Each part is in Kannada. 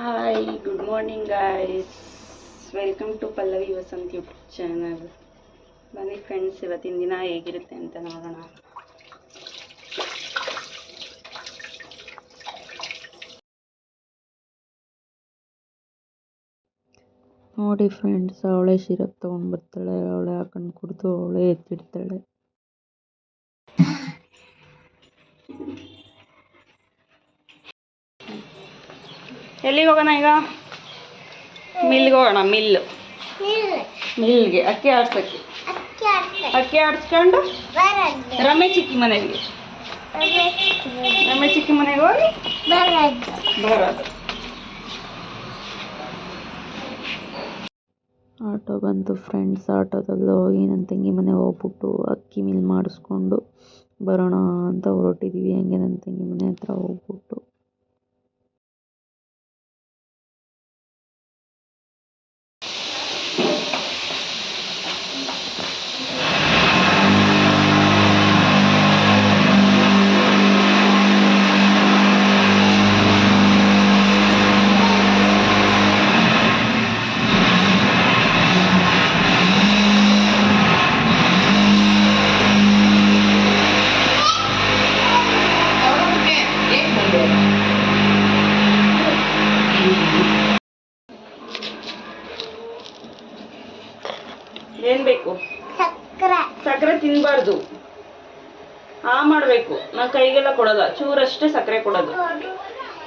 Hi, good morning guys. Welcome to Pallavi Vasanth YouTube channel. ಬನ್ನಿ ಫ್ರೆಂಡ್ಸ್, ಇವತ್ತಿನ ದಿನ ಹೇಗಿರುತ್ತೆ ಅಂತ ನೋಡೋಣ. ನೋಡಿ ಫ್ರೆಂಡ್ಸ್, ಅವಳೇ ಸಿರಪ್ ತೊಗೊಂಡು ಬರ್ತಾಳೆ, ಅವಳೇ ಹಾಕೊಂಡು ಕುಡಿದು ಅವಳೇ ಎತ್ತಿಡ್ತಾಳೆ. ಎಲ್ಲಿಗೆ ಹೋಗೋಣ ಈಗ? ಮಿಲ್ಗೆ ಹೋಗೋಣ. ಮಿಲ್ಗೆ ಅಕ್ಕಿ ಆಡ್ಸಕ್ಕೆ. ಅಕ್ಕಿ ಆಡಿಸ್ಕೊಂಡು ರಮೆ ಚಿಕ್ಕಿ ಮನೆಗೆ ಹೋಗಿ ಬರೋದು. ಆಟೋ ಬಂತು ಫ್ರೆಂಡ್ಸ್. ಆಟೋದಲ್ಲಿ ಹೋಗಿ ನನ್ನ ತಂಗಿ ಮನೆಗೆ ಹೋಗ್ಬಿಟ್ಟು ಅಕ್ಕಿ ಮಿಲ್ ಮಾಡಿಸ್ಕೊಂಡು ಬರೋಣ ಅಂತ ಹೊರಟಿದ್ದೀವಿ. ಹಂಗೆ ನನ್ನ ತಂಗಿ ಮನೆ ಹತ್ರ ಹೋಗ್ಬಿಟ್ಟು ಏನ್ ಬೇಕು? ಸಕ್ಕರೆ ತಿನ್ಬಾರ್ದು. ಮಾಡಬೇಕು. ನಾ ಕೈಗೆಲ್ಲ ಕೊಡಲ್ಲ, ಚೂರಷ್ಟೇ ಸಕ್ಕರೆ ಕೊಡೋದು.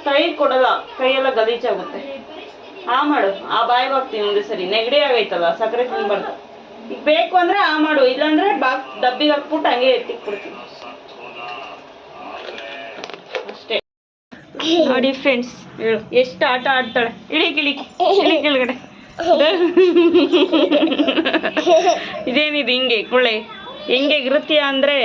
ಕೈ ಕೊಡಲ್ಲ, ಕೈಯೆಲ್ಲ ಗಲೀಜಾಗುತ್ತೆ. ಮಾಡು. ಬಾಯಿಗೆ ಹಾಕ್ತೀನಿ ಒಂದೇ ಸರಿ. ನೆಗಡಿ ಆಗೈತಲ್ಲ, ಸಕ್ಕರೆ ತಿನ್ಬಾರ್ದು. ಈಗ ಬೇಕು ಅಂದ್ರೆ ಮಾಡು, ಇಲ್ಲಾಂದ್ರೆ ಡಬ್ಬಿಗೆ ಹಾಕ್ಬಿಟ್ಟು ಹಂಗೆ ಎತ್ತಿಕ್ಬಿಡ್ತೀನಿ ಅಷ್ಟೇ. ನೋಡಿ ಫ್ರೆಂಡ್ಸ್, ಹೇಳು ಎಷ್ಟು ಆಟ ಆಡ್ತಾಳೆ. ಇಳಿ ಕೆಳಗಡೆ. ಇದೇನಿದು ಹಿಂಗೆ ಕುಳ್ಳೆ ಹೆಂಗೆ ಇರುತ್ತೀಯ ಅಂದ್ರೆ